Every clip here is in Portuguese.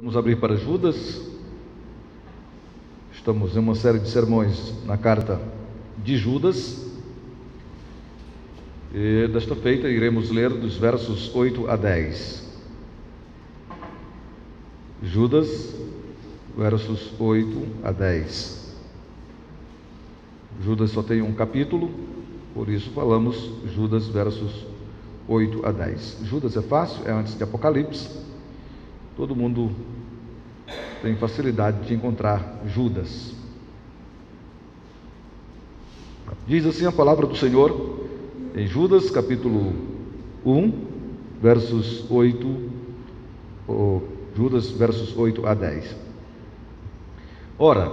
Vamos abrir para Judas. Estamos em uma série de sermões na carta de Judas. E desta feita iremos ler dos versos 8 a 10. Judas, versos 8 a 10. Judas só tem um capítulo, por isso falamos Judas, versos 8 a 10. Judas é fácil, é antes de Apocalipse. Todo mundo tem facilidade de encontrar Judas. Diz assim a palavra do Senhor em Judas, capítulo 1, versos 8, Judas, versos 8 a 10. Ora,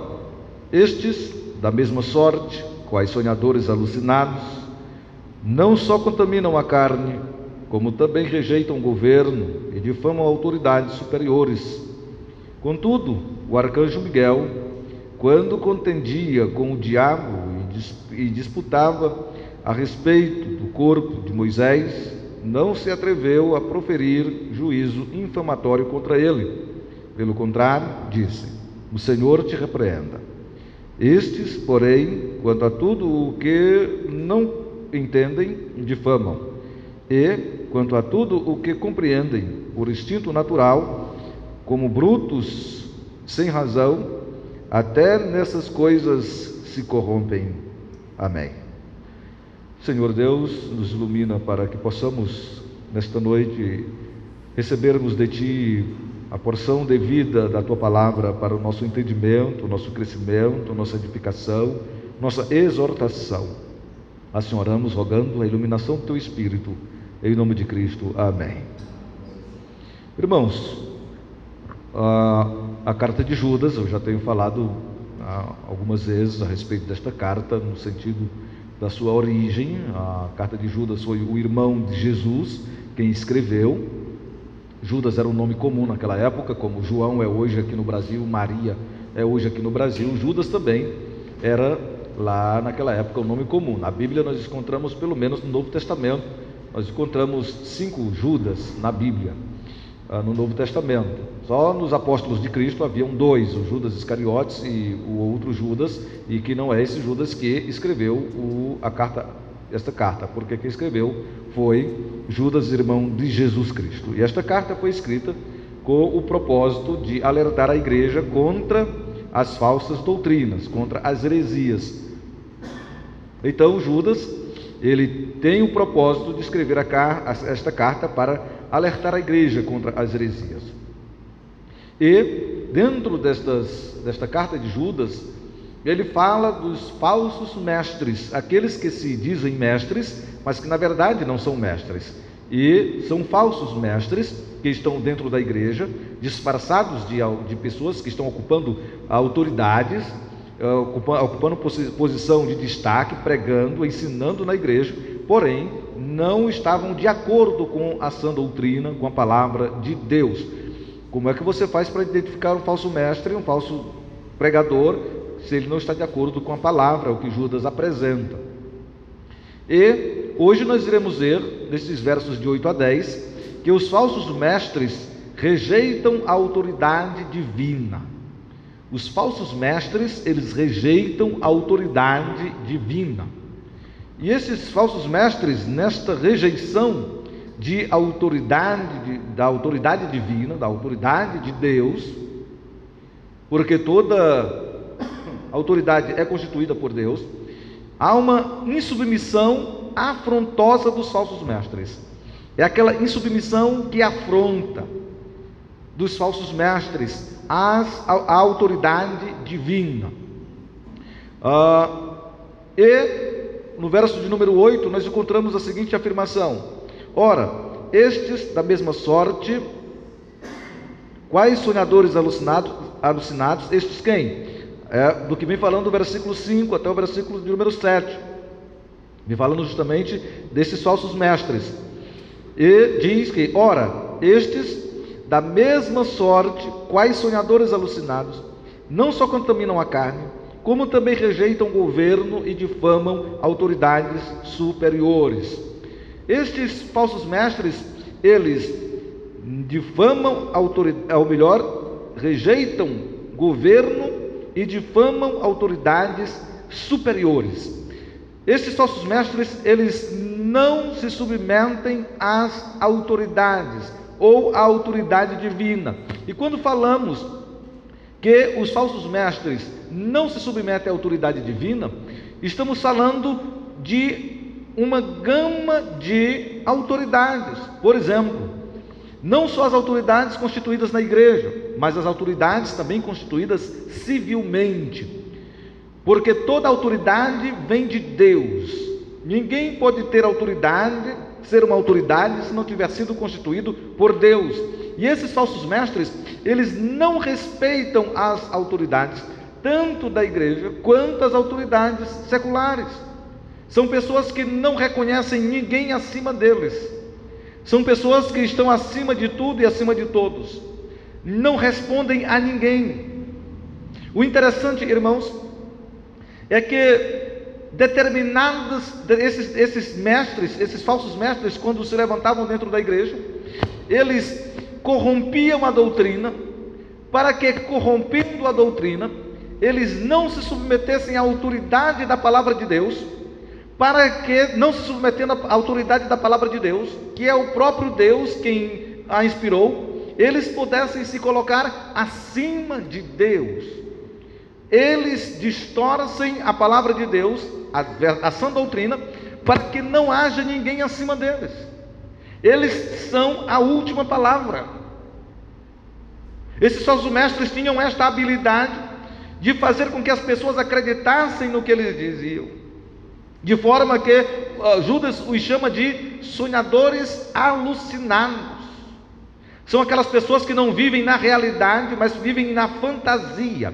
estes, da mesma sorte, quais sonhadores alucinados, não só contaminam a carne, como também rejeitam o governo e difamam autoridades superiores. Contudo, o arcanjo Miguel, quando contendia com o diabo e disputava a respeito do corpo de Moisés, não se atreveu a proferir juízo infamatório contra ele. Pelo contrário, disse: o Senhor te repreenda. Estes, porém, quanto a tudo o que não entendem, difamam. E, quanto a tudo o que compreendem por instinto natural, como brutos sem razão, até nessas coisas se corrompem. Amém. Senhor Deus, nos ilumina para que possamos, nesta noite, recebermos de Ti a porção devida da Tua Palavra para o nosso entendimento, o nosso crescimento, nossa edificação, nossa exortação. Assim oramos, rogando a iluminação do Teu Espírito, em nome de Cristo. Amém. Irmãos, a carta de Judas, eu já tenho falado algumas vezes a respeito desta carta, no sentido da sua origem. A carta de Judas foi o irmão de Jesus quem escreveu. Judas era um nome comum naquela época, como João é hoje aqui no Brasil, Maria é hoje aqui no Brasil. Judas também era lá naquela época um nome comum. Na Bíblia nós encontramos, pelo menos no Novo Testamento, nós encontramos 5 Judas na Bíblia, no Novo Testamento. Só nos apóstolos de Cristo haviam 2, o Judas Iscariotes e o outro Judas, e que não é esse Judas que escreveu esta carta, porque quem escreveu foi Judas, irmão de Jesus Cristo. E esta carta foi escrita com o propósito de alertar a igreja contra as falsas doutrinas, contra as heresias. Então Judas, ele tem o propósito de escrever esta carta para alertar a igreja contra as heresias. E dentro desta carta de Judas, ele fala dos falsos mestres, aqueles que se dizem mestres, mas que na verdade não são mestres, e são falsos mestres que estão dentro da igreja, disfarçados de pessoas que estão ocupando autoridades, ocupando posição de destaque, pregando, ensinando na igreja, porém não estavam de acordo com a sã doutrina, com a palavra de Deus. Como é que você faz para identificar um falso mestre, um falso pregador, se ele não está de acordo com a palavra, o que Judas apresenta? E hoje nós iremos ver, nesses versos de 8 a 10, que os falsos mestres rejeitam a autoridade divina. Os falsos mestres, eles rejeitam a autoridade divina. E esses falsos mestres, nesta rejeição da autoridade divina, da autoridade de Deus, porque toda autoridade é constituída por Deus, há uma insubmissão afrontosa dos falsos mestres. É aquela insubmissão que afronta dos falsos mestres à autoridade divina. E no verso de número 8 nós encontramos a seguinte afirmação: ora, estes da mesma sorte, quais sonhadores alucinados, estes quem? Do que vem falando do versículo 5 até o versículo de número 7, vem falando justamente desses falsos mestres. E diz que, ora, estes da mesma sorte, quais sonhadores alucinados, não só contaminam a carne, como também rejeitam o governo e difamam autoridades superiores. Estes falsos mestres, eles difamam rejeitam governo e difamam autoridades superiores. Estes falsos mestres, eles não se submetem às autoridades ou à autoridade divina. E quando falamos que os falsos mestres não se submetem à autoridade divina, estamos falando de uma gama de autoridades. Por exemplo, não só as autoridades constituídas na igreja, mas as autoridades também constituídas civilmente, porque toda autoridade vem de Deus. Ninguém pode ter autoridade, ser uma autoridade, se não tiver sido constituído por Deus. E esses falsos mestres, eles não respeitam as autoridades, tanto da igreja quanto as autoridades seculares. São pessoas que não reconhecem ninguém acima deles. São pessoas que estão acima de tudo e acima de todos. Não respondem a ninguém. O interessante, irmãos, é que esses mestres, esses falsos mestres, quando se levantavam dentro da igreja, eles corrompiam a doutrina, para que, corrompendo a doutrina, eles não se submetessem à autoridade da palavra de Deus, para que, não se submetendo à autoridade da palavra de Deus, que é o próprio Deus quem a inspirou, eles pudessem se colocar acima de Deus. Eles distorcem a palavra de Deus, a sã doutrina, para que não haja ninguém acima deles. Eles são a última palavra. Esses falsos mestres tinham esta habilidade de fazer com que as pessoas acreditassem no que eles diziam, de forma que Judas os chama de sonhadores alucinados. São aquelas pessoas que não vivem na realidade, mas vivem na fantasia.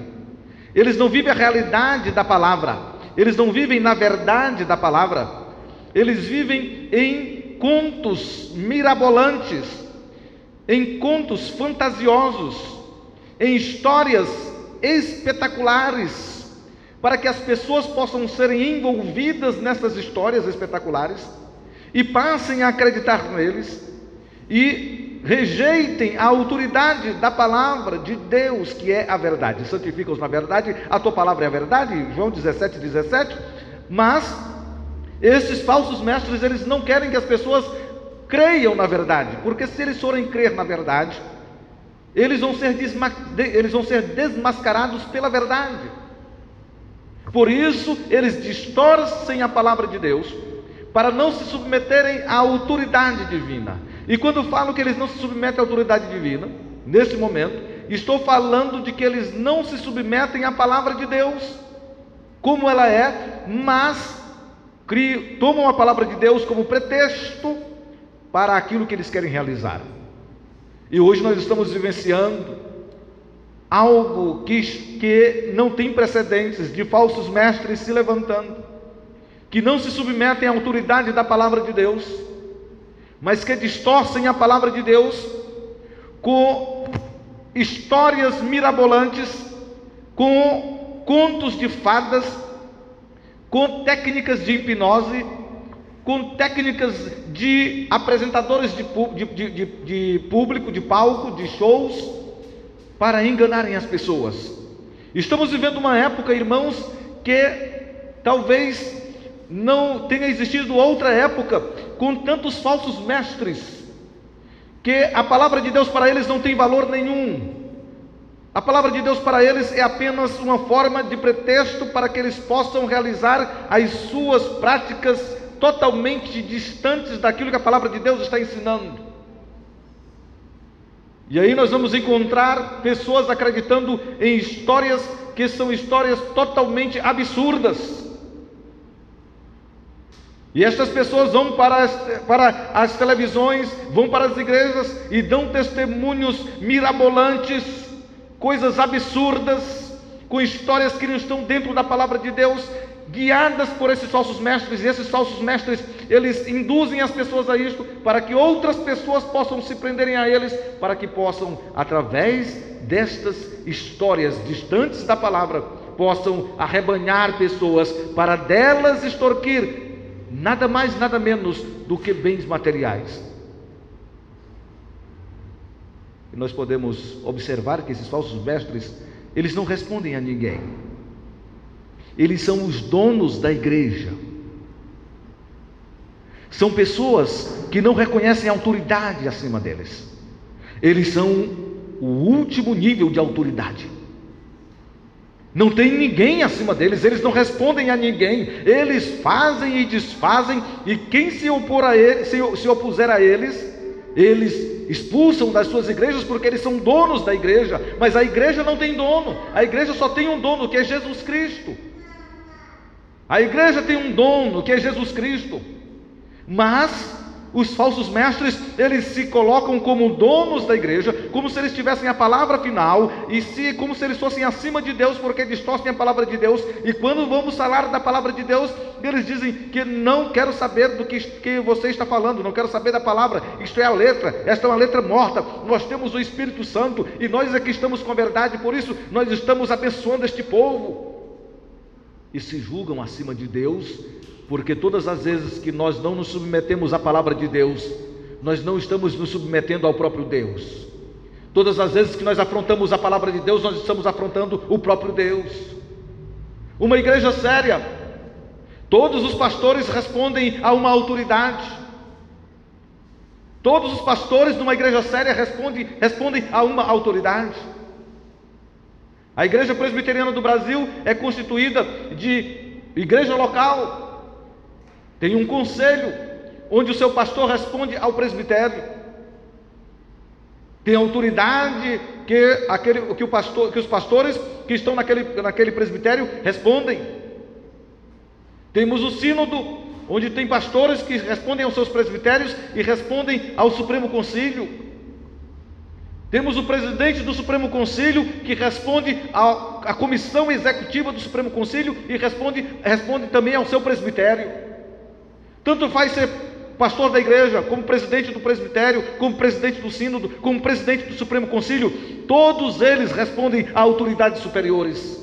Eles não vivem a realidade da palavra, eles não vivem na verdade da palavra, eles vivem em contos mirabolantes, em contos fantasiosos, em histórias espetaculares, para que as pessoas possam serem envolvidas nessas histórias espetaculares e passem a acreditar neles e rejeitem a autoridade da palavra de Deus, que é a verdade. Santifica-os na verdade, a tua palavra é a verdade, João 17:17. Mas esses falsos mestres, eles não querem que as pessoas creiam na verdade, porque se eles forem crer na verdade, eles vão ser desmascarados pela verdade. Por isso eles distorcem a palavra de Deus, para não se submeterem à autoridade divina. E quando falo que eles não se submetem à autoridade divina, nesse momento, estou falando de que eles não se submetem à palavra de Deus, como ela é, mas tomam a palavra de Deus como pretexto para aquilo que eles querem realizar. E hoje nós estamos vivenciando algo que não tem precedentes, de falsos mestres se levantando, que não se submetem à autoridade da palavra de Deus, mas que distorcem a palavra de Deus com histórias mirabolantes, com contos de fadas, com técnicas de hipnose, com técnicas de apresentadores de público, de palco, de shows, para enganarem as pessoas. Estamos vivendo uma época, irmãos, que talvez não tenha existido outra época com tantos falsos mestres, que a palavra de Deus para eles não tem valor nenhum. A palavra de Deus para eles é apenas uma forma de pretexto para que eles possam realizar as suas práticas totalmente distantes daquilo que a palavra de Deus está ensinando. E aí nós vamos encontrar pessoas acreditando em histórias que são histórias totalmente absurdas. E estas pessoas vão para as televisões, vão para as igrejas e dão testemunhos mirabolantes, coisas absurdas, com histórias que não estão dentro da palavra de Deus, guiadas por esses falsos mestres. E esses falsos mestres, eles induzem as pessoas a isto, para que outras pessoas possam se prenderem a eles, para que possam, através destas histórias distantes da palavra, possam arrebanhar pessoas, para delas extorquir nada mais, nada menos do que bens materiais. E nós podemos observar que esses falsos mestres, eles não respondem a ninguém. Eles são os donos da igreja. São pessoas que não reconhecem autoridade acima deles. Eles são o último nível de autoridade. Não tem ninguém acima deles, eles não respondem a ninguém. Eles fazem e desfazem, e quem se opuser a eles, eles expulsam das suas igrejas, porque eles são donos da igreja. Mas a igreja não tem dono. A igreja só tem um dono, que é Jesus Cristo. A igreja tem um dono, que é Jesus Cristo. Mas os falsos mestres, eles se colocam como donos da igreja, como se eles tivessem a palavra final, como se eles fossem acima de Deus, porque distorcem a palavra de Deus. E quando vamos falar da palavra de Deus, eles dizem que não quero saber do que você está falando, não quero saber da palavra, isto é a letra, esta é uma letra morta, nós temos o Espírito Santo, e nós aqui estamos com a verdade, por isso nós estamos abençoando este povo. E se julgam acima de Deus, porque todas as vezes que nós não nos submetemos à palavra de Deus, nós não estamos nos submetendo ao próprio Deus. Todas as vezes que nós afrontamos a palavra de Deus, nós estamos afrontando o próprio Deus. Uma igreja séria, todos os pastores respondem a uma autoridade. Todos os pastores numa igreja séria respondem a uma autoridade. A Igreja Presbiteriana do Brasil é constituída de igreja local. Tem um conselho, onde o seu pastor responde ao presbitério. Tem autoridade que os pastores que estão naquele presbitério respondem. Temos o sínodo, onde tem pastores que respondem aos seus presbitérios e respondem ao Supremo Concílio. Temos o presidente do Supremo Concílio, que responde à comissão executiva do Supremo Concílio e responde também ao seu presbitério. Tanto faz ser pastor da igreja, como presidente do presbitério, como presidente do sínodo, como presidente do Supremo Concílio, todos eles respondem a autoridades superiores.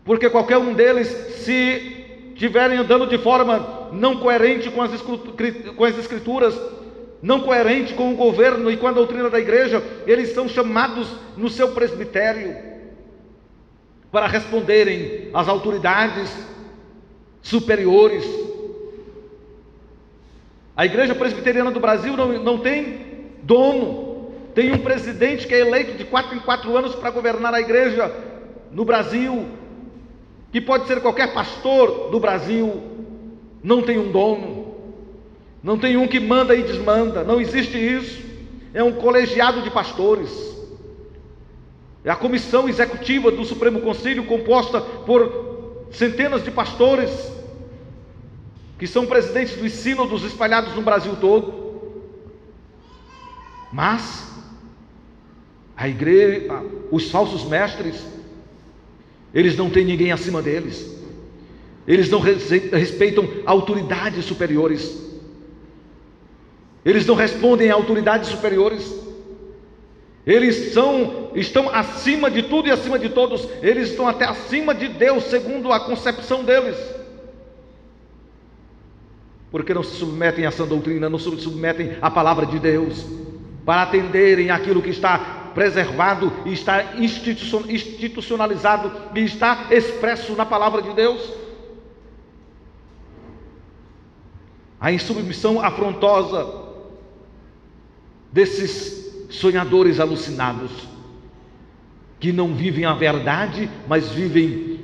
Porque qualquer um deles, se estiverem andando de forma não coerente com as Escrituras, não coerente com o governo e com a doutrina da igreja, eles são chamados no seu presbitério para responderem às autoridades superiores. A Igreja Presbiteriana do Brasil não tem dono. Tem um presidente que é eleito de 4 em 4 anos para governar a igreja no Brasil, que pode ser qualquer pastor do Brasil. Não tem um dono, não tem um que manda e desmanda, não existe isso. É um colegiado de pastores, é a comissão executiva do Supremo Concílio, composta por centenas de pastores, que são presidentes dos sínodos espalhados no Brasil todo. Mas a igreja, os falsos mestres, eles não têm ninguém acima deles. Eles não respeitam autoridades superiores. Eles não respondem a autoridades superiores. Eles estão acima de tudo e acima de todos. Eles estão até acima de Deus, segundo a concepção deles. Porque não se submetem a essa doutrina, não se submetem à palavra de Deus, para atenderem aquilo que está preservado e está institucionalizado e está expresso na palavra de Deus. A insubmissão afrontosa desses sonhadores alucinados, que não vivem a verdade, mas vivem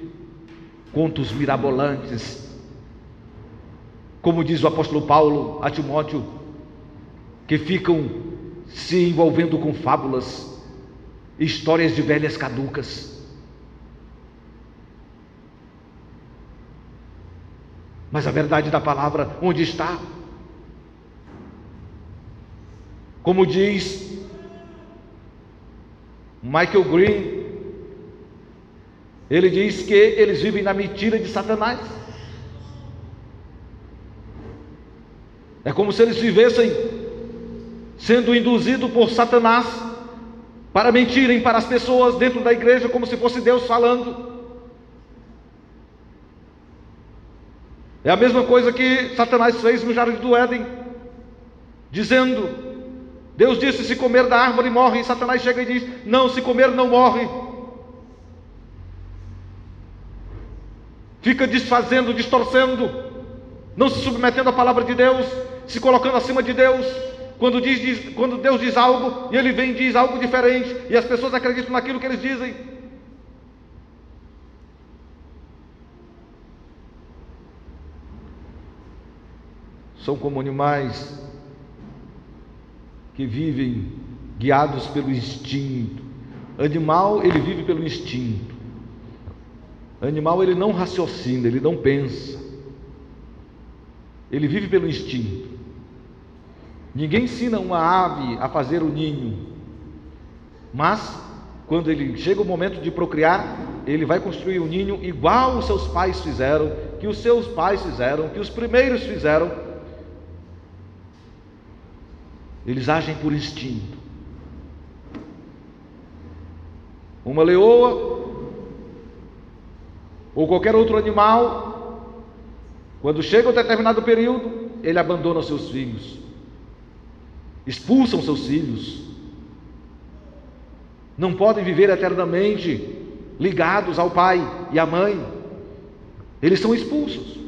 contos mirabolantes. Como diz o apóstolo Paulo a Timóteo, que ficam se envolvendo com fábulas, histórias de velhas caducas. Mas a verdade da palavra, onde está? Como diz Michael Green, ele diz que eles vivem na mentira de Satanás. É como se eles vivessem sendo induzidos por Satanás para mentirem para as pessoas dentro da igreja, como se fosse Deus falando. É a mesma coisa que Satanás fez no Jardim do Éden, dizendo: Deus disse: se comer da árvore morre, e Satanás chega e diz: não, se comer não morre. Fica desfazendo, distorcendo, não se submetendo à palavra de Deus, se colocando acima de Deus. Quando Deus diz algo, e ele vem e diz algo diferente, e as pessoas acreditam naquilo que eles dizem. São como animais que vivem guiados pelo instinto. Animal, ele vive pelo instinto. Animal, ele não raciocina, ele não pensa. Ele vive pelo instinto. Ninguém ensina uma ave a fazer o ninho, mas quando ele chega o momento de procriar, ele vai construir um ninho igual os seus pais fizeram, que os seus pais fizeram, que os primeiros fizeram. Eles agem por instinto. Uma leoa ou qualquer outro animal, quando chega um determinado período, ele abandona os seus filhos, expulsam seus filhos. Não podem viver eternamente ligados ao pai e à mãe. Eles são expulsos,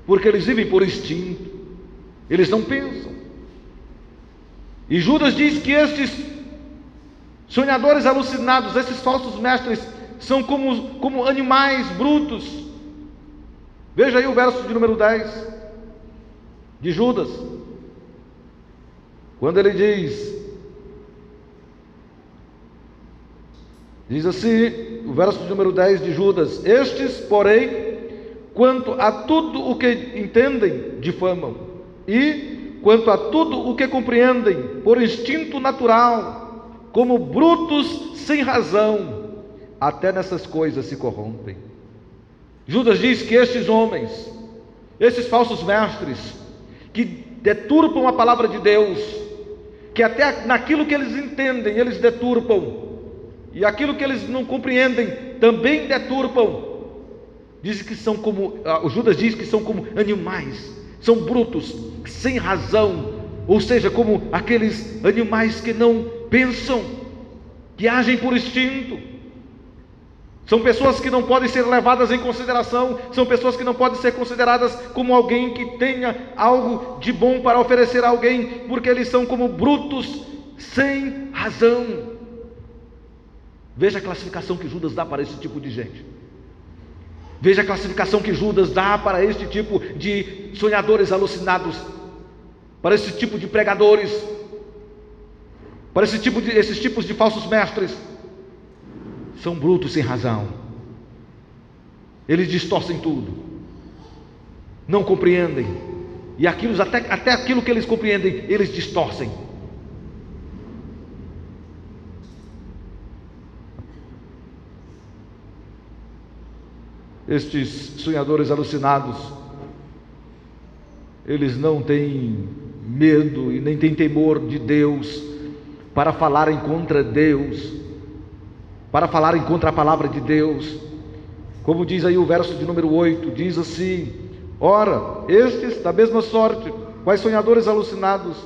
porque eles vivem por instinto, eles não pensam. E Judas diz que estes sonhadores alucinados, esses falsos mestres, são como animais brutos. Veja aí o verso de número 10 de Judas, quando ele diz assim, o verso de número 10 de Judas: estes, porém, quanto a tudo o que entendem, difamam, e quanto a tudo o que compreendem, por instinto natural, como brutos sem razão, até nessas coisas se corrompem. Judas diz que estes homens, esses falsos mestres, que deturpam a palavra de Deus, que até naquilo que eles entendem, eles deturpam, e aquilo que eles não compreendem, também deturpam. Diz que são como, o Judas diz que são como animais, são brutos, sem razão, ou seja, como aqueles animais que não pensam, que agem por instinto. São pessoas que não podem ser levadas em consideração, são pessoas que não podem ser consideradas como alguém que tenha algo de bom para oferecer a alguém, porque eles são como brutos, sem razão. Veja a classificação que Judas dá para esse tipo de gente. Veja a classificação que Judas dá para este tipo de sonhadores alucinados, para esse tipo de pregadores, para esses tipos de falsos mestres. São brutos sem razão. Eles distorcem tudo, não compreendem, e até aquilo que eles compreendem, eles distorcem. Estes sonhadores alucinados, eles não têm medo e nem têm temor de Deus para falarem contra Deus, para falarem contra a palavra de Deus. Como diz aí o verso de número 8, diz assim: ora, estes da mesma sorte, quais sonhadores alucinados,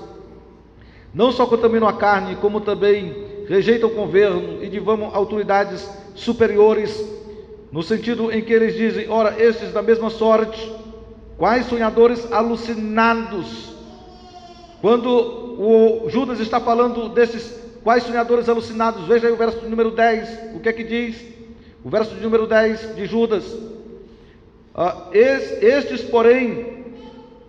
não só contaminam a carne, como também rejeitam o governo e difamam autoridades superiores, no sentido em que eles dizem: ora, estes da mesma sorte, quais sonhadores alucinados. Quando o Judas está falando desses quais sonhadores alucinados, veja aí o verso de número 10, o que é que diz? O verso de número 10 de Judas: estes, porém,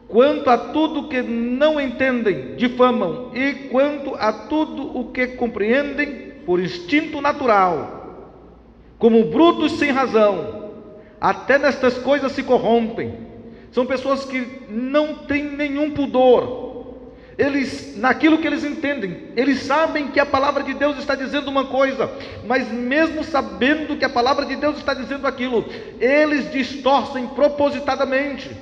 quanto a tudo que não entendem, difamam, e quanto a tudo o que compreendem, por instinto natural, como brutos sem razão, até nestas coisas se corrompem. São pessoas que não têm nenhum pudor. Eles, naquilo que eles entendem, eles sabem que a palavra de Deus está dizendo uma coisa, mas mesmo sabendo que a palavra de Deus está dizendo aquilo, eles distorcem propositadamente.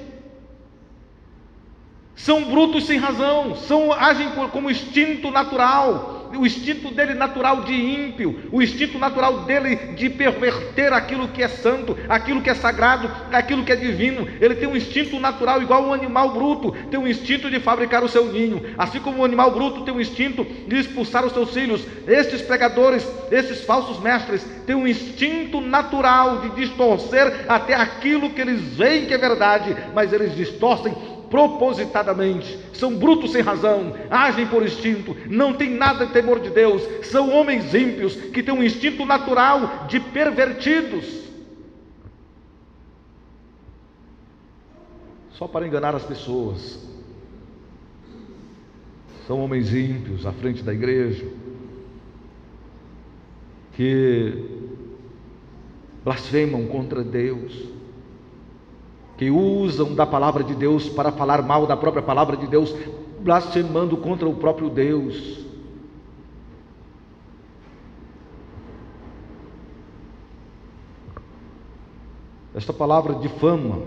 São brutos sem razão, agem como instinto natural, o instinto dele natural de ímpio, o instinto natural dele de perverter aquilo que é santo, aquilo que é sagrado, aquilo que é divino. Ele tem um instinto natural igual um animal bruto, tem um instinto de fabricar o seu ninho, assim como o animal bruto tem um instinto de expulsar os seus filhos. Estes pregadores, esses falsos mestres, têm um instinto natural de distorcer até aquilo que eles veem que é verdade, mas eles distorcem propositadamente. São brutos sem razão, agem por instinto, não têm nada de temor de Deus, são homens ímpios que têm um instinto natural de pervertidos, só para enganar as pessoas. São homens ímpios à frente da igreja, que blasfemam contra Deus, que usam da palavra de Deus para falar mal da própria palavra de Deus, blasfemando contra o próprio Deus. Esta palavra difama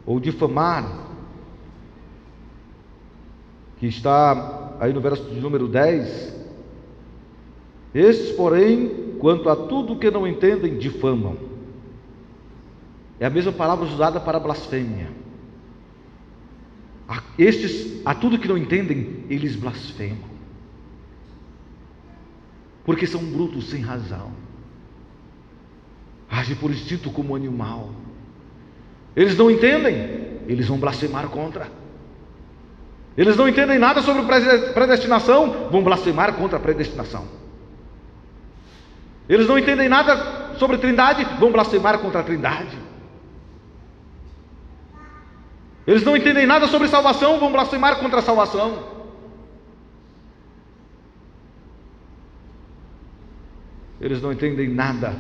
ou difamar, que está aí no verso de número 10, estes, porém, quanto a tudo que não entendem, difamam. É a mesma palavra usada para blasfêmia. Estes, a tudo que não entendem, eles blasfemam, porque são brutos sem razão, agem por instinto como animal. Eles não entendem, eles vão blasfemar contra. Eles não entendem nada sobre predestinação, vão blasfemar contra a predestinação. Eles não entendem nada sobre trindade, vão blasfemar contra a trindade. Eles não entendem nada sobre salvação, vão blasfemar contra a salvação. Eles não entendem nada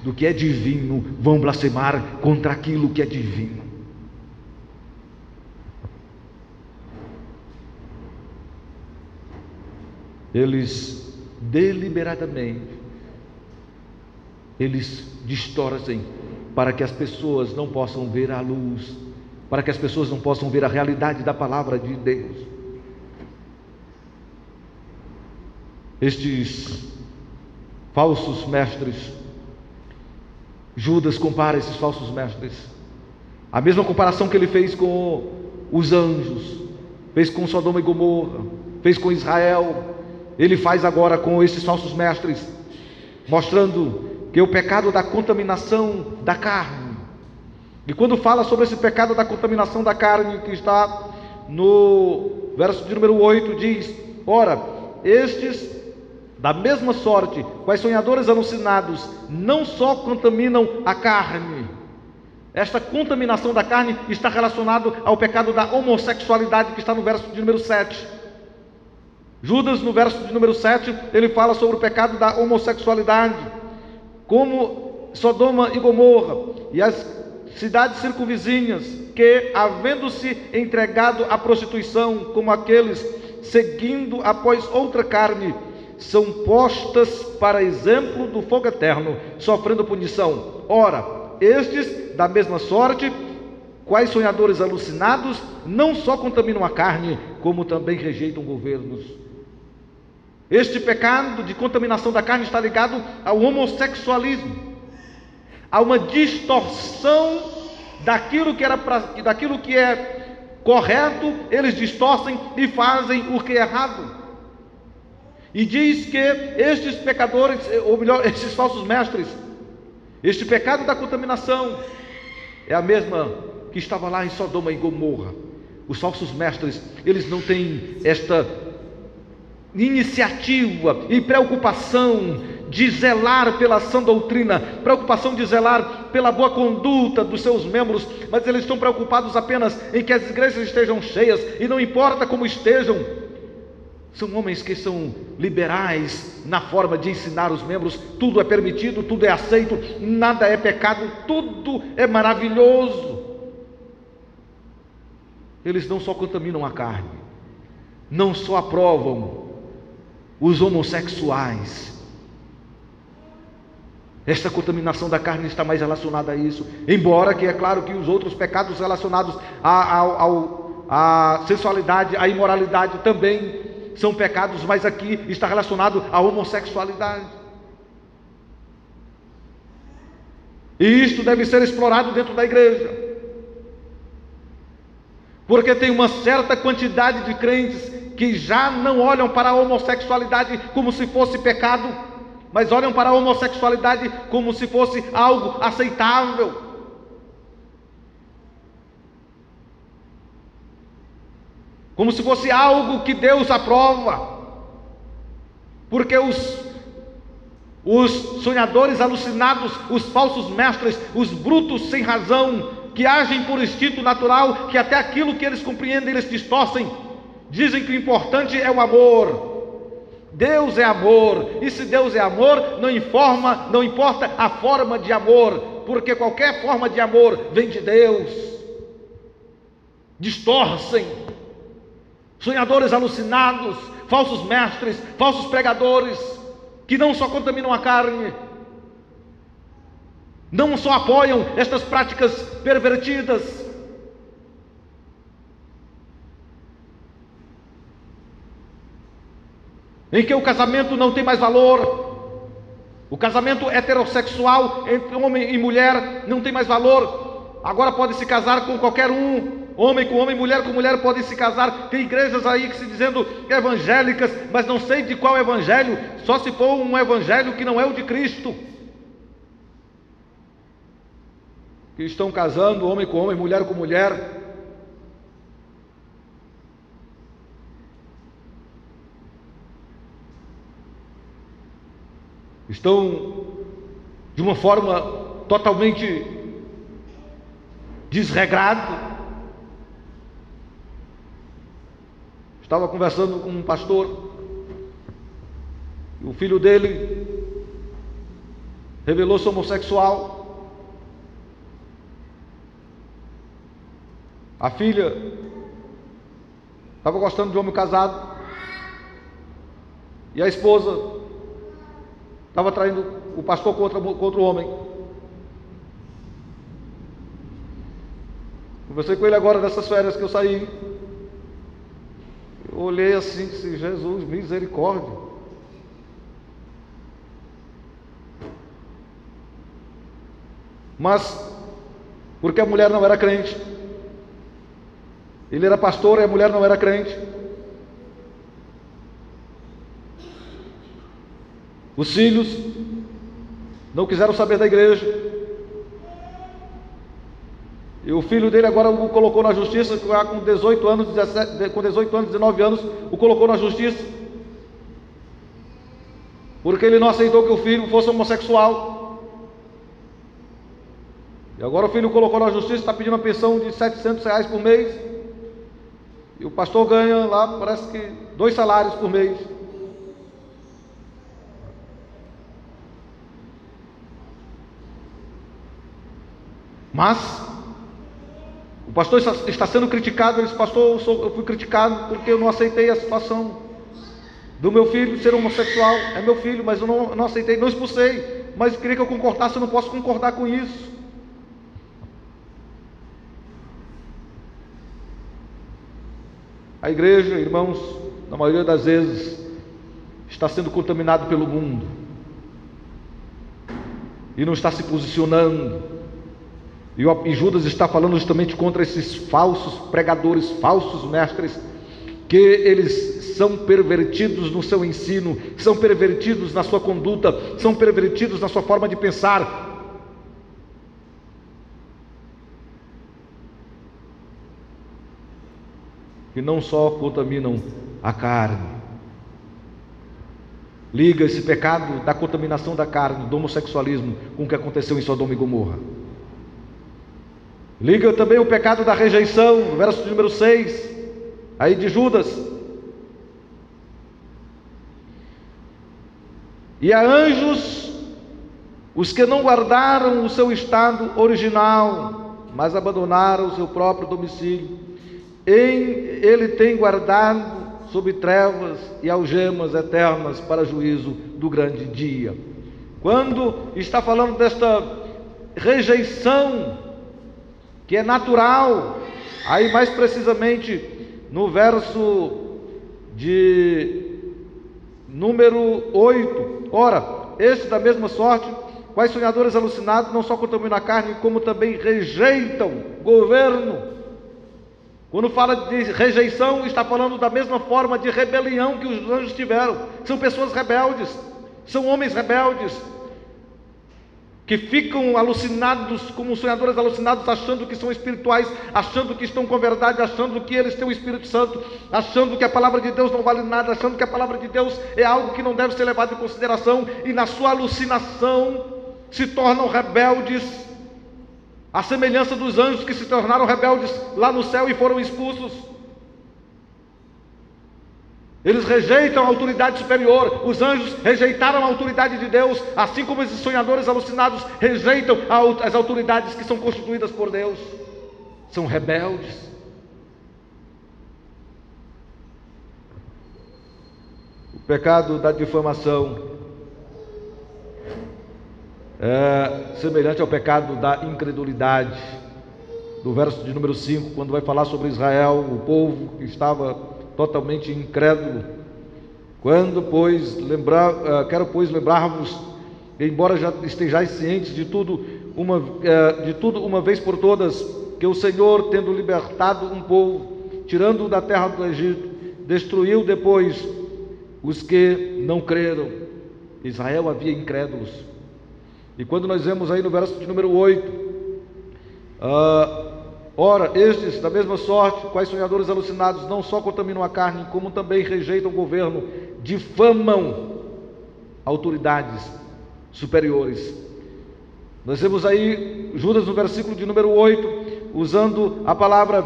do que é divino, vão blasfemar contra aquilo que é divino. Eles deliberadamente, eles distorcem para que as pessoas não possam ver a luz, para que as pessoas não possam ver a realidade da palavra de Deus. Estes falsos mestres, Judas compara esses falsos mestres, a mesma comparação que ele fez com os anjos, fez com Sodoma e Gomorra, fez com Israel, ele faz agora com esses falsos mestres, mostrando que o pecado da contaminação da carne. E quando fala sobre esse pecado da contaminação da carne, que está no verso de número 8, diz: ora, estes, da mesma sorte, quais sonhadores alucinados, não só contaminam a carne. Esta contaminação da carne está relacionado ao pecado da homossexualidade, que está no verso de número 7. Judas, no verso de número 7, ele fala sobre o pecado da homossexualidade, como Sodoma e Gomorra e as cidades circunvizinhas, que, havendo-se entregado à prostituição, como aqueles seguindo após outra carne, são postas para exemplo do fogo eterno, sofrendo punição. Ora, estes, da mesma sorte, quais sonhadores alucinados, não só contaminam a carne, como também rejeitam governos. Este pecado de contaminação da carne está ligado ao homossexualismo, a uma distorção daquilo que é correto, eles distorcem e fazem o que é errado. E diz que estes pecadores, ou melhor, estes falsos mestres, este pecado da contaminação é a mesma que estava lá em Sodoma e Gomorra. Os falsos mestres, eles não têm esta iniciativa e preocupação de zelar pela sã doutrina, preocupação de zelar pela boa conduta dos seus membros, mas eles estão preocupados apenas em que as igrejas estejam cheias, e não importa como estejam. São homens que são liberais na forma de ensinar os membros, tudo é permitido, tudo é aceito, nada é pecado, tudo é maravilhoso. Eles não só contaminam a carne, não só aprovam os homossexuais. Esta contaminação da carne está mais relacionada a isso, embora que é claro que os outros pecados relacionados à sensualidade, à imoralidade também são pecados, mas aqui está relacionado à homossexualidade. E isto deve ser explorado dentro da igreja. Porque tem uma certa quantidade de crentes que já não olham para a homossexualidade como se fosse pecado, mas olham para a homossexualidade como se fosse algo aceitável. Como se fosse algo que Deus aprova. Porque os sonhadores alucinados, os falsos mestres, os brutos sem razão, que agem por instinto natural, que até aquilo que eles compreendem eles distorcem, dizem que o importante é o amor. Deus é amor, e se Deus é amor, não importa a forma de amor, porque qualquer forma de amor vem de Deus. Distorcem. Sonhadores alucinados, falsos mestres, falsos pregadores, que não só contaminam a carne, não só apoiam estas práticas pervertidas, em que o casamento não tem mais valor, o casamento heterossexual entre homem e mulher não tem mais valor, agora pode se casar com qualquer um, homem com homem, mulher com mulher podem se casar. Tem igrejas aí que se dizendo evangélicas, mas não sei de qual evangelho, só se for um evangelho que não é o de Cristo, que estão casando homem com homem, mulher com mulher. Estão de uma forma totalmente desregrada. Estava conversando com um pastor, e o filho dele revelou-se homossexual. A filha estava gostando de homem casado, e a esposa estava traindo o pastor com outro homem. Conversei com ele agora dessas férias que eu saí. Eu olhei assim e disse: Jesus, misericórdia. Mas porque a mulher não era crente, ele era pastor e a mulher não era crente. Os filhos não quiseram saber da igreja. E o filho dele agora o colocou na justiça, com 18 anos, 19 anos, o colocou na justiça, porque ele não aceitou que o filho fosse homossexual. E agora o filho o colocou na justiça, está pedindo uma pensão de R$700 por mês, e o pastor ganha lá, parece que 2 salários por mês. Mas o pastor está sendo criticado. Ele disse: pastor, eu fui criticado porque eu não aceitei a situação do meu filho ser homossexual. É meu filho, mas eu não aceitei, não expulsei, mas queria que eu concordasse. Eu não posso concordar com isso. A igreja, irmãos, na maioria das vezes está sendo contaminado pelo mundo e não está se posicionando. E Judas está falando justamente contra esses falsos pregadores, falsos mestres, que eles são pervertidos no seu ensino, são pervertidos na sua conduta, são pervertidos na sua forma de pensar. Que não só contaminam a carne. Liga esse pecado da contaminação da carne, do homossexualismo, com o que aconteceu em Sodoma e Gomorra. Liga também o pecado da rejeição, verso número 6, aí de Judas. E a anjos, os que não guardaram o seu estado original, mas abandonaram o seu próprio domicílio, ele tem guardado sob trevas e algemas eternas para juízo do grande dia. Quando está falando desta rejeição, que é natural, aí mais precisamente no verso de número 8. Ora, estes da mesma sorte, quais sonhadores alucinados, não só contaminam a carne, como também rejeitam governo. Quando fala de rejeição, está falando da mesma forma de rebelião que os anjos tiveram. São pessoas rebeldes, são homens rebeldes, que ficam alucinados, como sonhadores alucinados, achando que são espirituais, achando que estão com verdade, achando que eles têm o Espírito Santo, achando que a palavra de Deus não vale nada, achando que a palavra de Deus é algo que não deve ser levado em consideração, e na sua alucinação se tornam rebeldes, à semelhança dos anjos que se tornaram rebeldes lá no céu e foram expulsos. Eles rejeitam a autoridade superior. Os anjos rejeitaram a autoridade de Deus, assim como esses sonhadores alucinados rejeitam as autoridades que são constituídas por Deus. São rebeldes. O pecado da difamação é semelhante ao pecado da incredulidade, do verso de número 5, quando vai falar sobre Israel, o povo que estava totalmente incrédulo. Quero, pois, lembrar-vos, embora já estejais cientes de tudo uma vez por todas, que o Senhor, tendo libertado um povo, tirando-o da terra do Egito, destruiu depois os que não creram. Israel havia incrédulos. E quando nós vemos aí no verso de número 8, ora, estes da mesma sorte, quais sonhadores alucinados, não só contaminam a carne, como também rejeitam o governo, difamam autoridades superiores. Nós vemos aí Judas no versículo de número 8, usando a palavra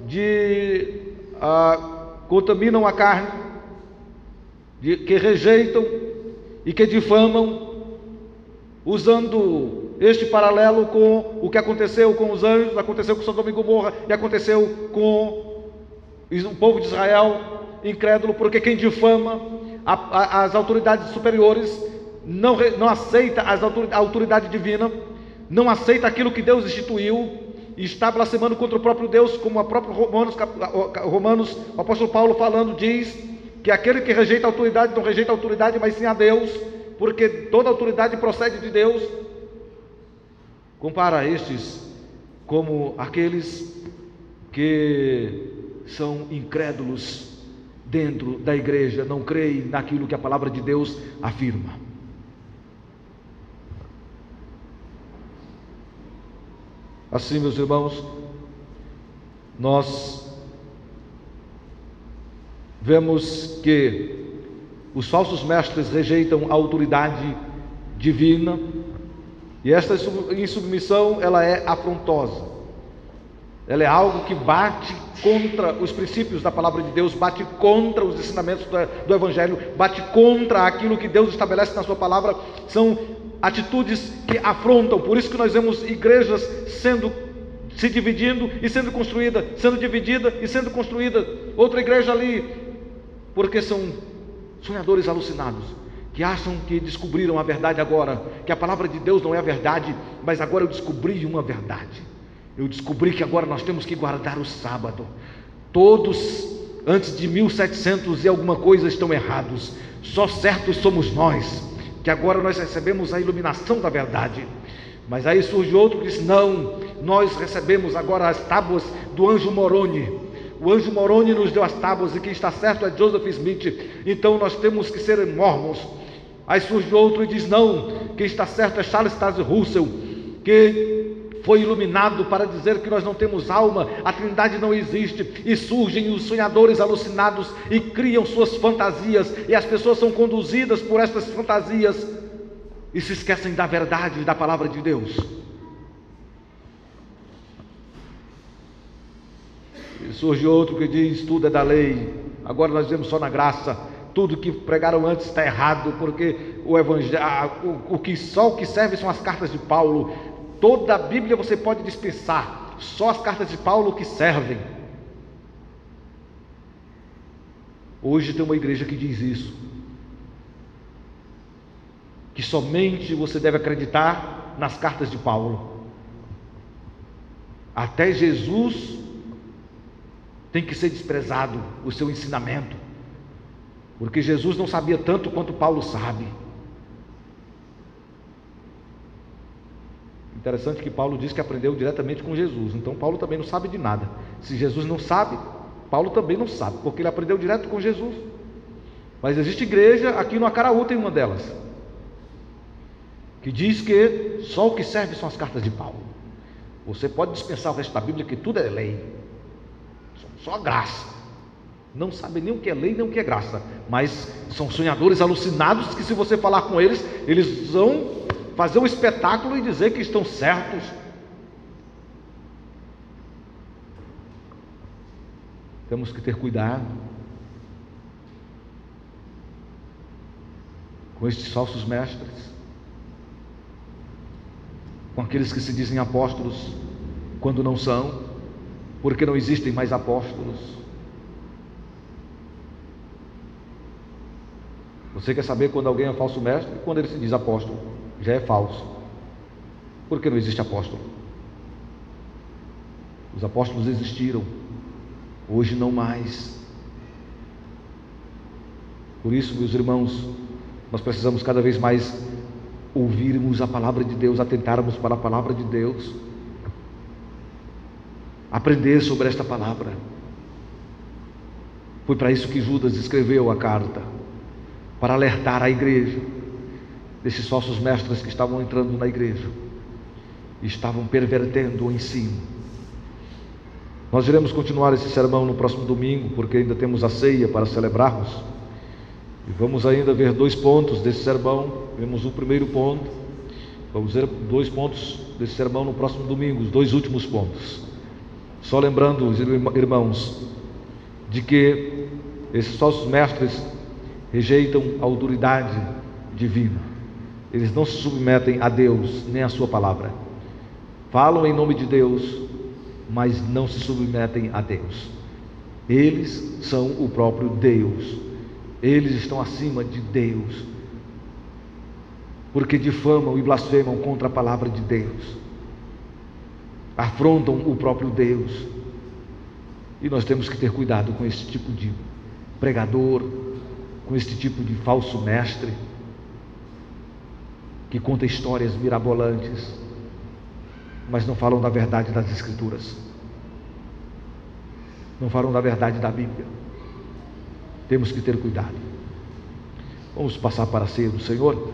de contaminam a carne, que rejeitam e que difamam, usando este paralelo com o que aconteceu com os anjos, aconteceu com Sodoma e Gomorra e aconteceu com o povo de Israel incrédulo, porque quem difama as autoridades superiores não aceita a autoridade divina, não aceita aquilo que Deus instituiu e está blasfemando contra o próprio Deus, como a própria Romanos, o apóstolo Paulo falando, diz que aquele que rejeita a autoridade não rejeita a autoridade, mas sim a Deus, porque toda autoridade procede de Deus. Compara estes como aqueles que são incrédulos dentro da igreja, não creem naquilo que a palavra de Deus afirma. Assim, meus irmãos, nós vemos que os falsos mestres rejeitam a autoridade divina, e esta insubmissão, ela é afrontosa, ela é algo que bate contra os princípios da palavra de Deus, bate contra os ensinamentos do Evangelho, bate contra aquilo que Deus estabelece na sua palavra. São atitudes que afrontam. Por isso que nós vemos igrejas se dividindo e sendo construída, sendo dividida e sendo construída outra igreja ali, porque são sonhadores alucinados, que acham que descobriram a verdade agora, que a palavra de Deus não é a verdade, mas agora eu descobri uma verdade. Eu descobri que agora nós temos que guardar o sábado. Todos antes de 1700 e alguma coisa estão errados. Só certos somos nós, que agora nós recebemos a iluminação da verdade. Mas aí surge outro que diz: não, nós recebemos agora as tábuas do anjo Moroni. O anjo Moroni nos deu as tábuas, e quem está certo é Joseph Smith, então nós temos que ser mormons. Aí surge outro e diz: não, quem está certo é Charles Taze Russell, que foi iluminado para dizer que nós não temos alma, a Trindade não existe. E surgem os sonhadores alucinados e criam suas fantasias, e as pessoas são conduzidas por estas fantasias e se esquecem da verdade da palavra de Deus. E surge outro que diz: tudo é da lei, agora nós vemos só na graça. Tudo que pregaram antes está errado, porque o evangelho, o que serve são as cartas de Paulo. Toda a Bíblia você pode dispensar, só as cartas de Paulo que servem. Hoje tem uma igreja que diz isso, que somente você deve acreditar nas cartas de Paulo. Até Jesus tem que ser desprezado o seu ensinamento, porque Jesus não sabia tanto quanto Paulo sabe. Interessante que Paulo diz que aprendeu diretamente com Jesus, então Paulo também não sabe de nada. Se Jesus não sabe, Paulo também não sabe, porque ele aprendeu direto com Jesus. Mas existe igreja, aqui no Acaraú tem uma delas, que diz que só o que serve são as cartas de Paulo. Você pode dispensar o resto da Bíblia, que tudo é lei, só graça. Não sabem nem o que é lei, nem o que é graça, mas são sonhadores alucinados que, se você falar com eles, eles vão fazer um espetáculo e dizer que estão certos. Temos que ter cuidado com estes falsos mestres, com aqueles que se dizem apóstolos quando não são, porque não existem mais apóstolos. Você quer saber quando alguém é falso mestre? Quando ele se diz apóstolo, já é falso, porque não existe apóstolo. Os apóstolos existiram, hoje não mais. Por isso, meus irmãos, nós precisamos cada vez mais ouvirmos a palavra de Deus, atentarmos para a palavra de Deus, aprender sobre esta palavra. Foi para isso que Judas escreveu a carta, para alertar a igreja desses falsos mestres que estavam entrando na igreja e estavam pervertendo o ensino. Nós iremos continuar esse sermão no próximo domingo, porque ainda temos a ceia para celebrarmos, e vamos ainda ver 2 pontos desse sermão. Vemos o primeiro ponto, vamos ver 2 pontos desse sermão no próximo domingo, os 2 últimos pontos. Só lembrando, irmãos, de que esses falsos mestres rejeitam a autoridade divina. Eles não se submetem a Deus, nem à sua palavra. Falam em nome de Deus, mas não se submetem a Deus. Eles são o próprio Deus. Eles estão acima de Deus, porque difamam e blasfemam contra a palavra de Deus, afrontam o próprio Deus. E nós temos que ter cuidado com esse tipo de pregador, com esse tipo de falso mestre, que conta histórias mirabolantes, mas não falam da verdade das Escrituras, não falam da verdade da Bíblia. Temos que ter cuidado. Vamos passar para a ceia do Senhor.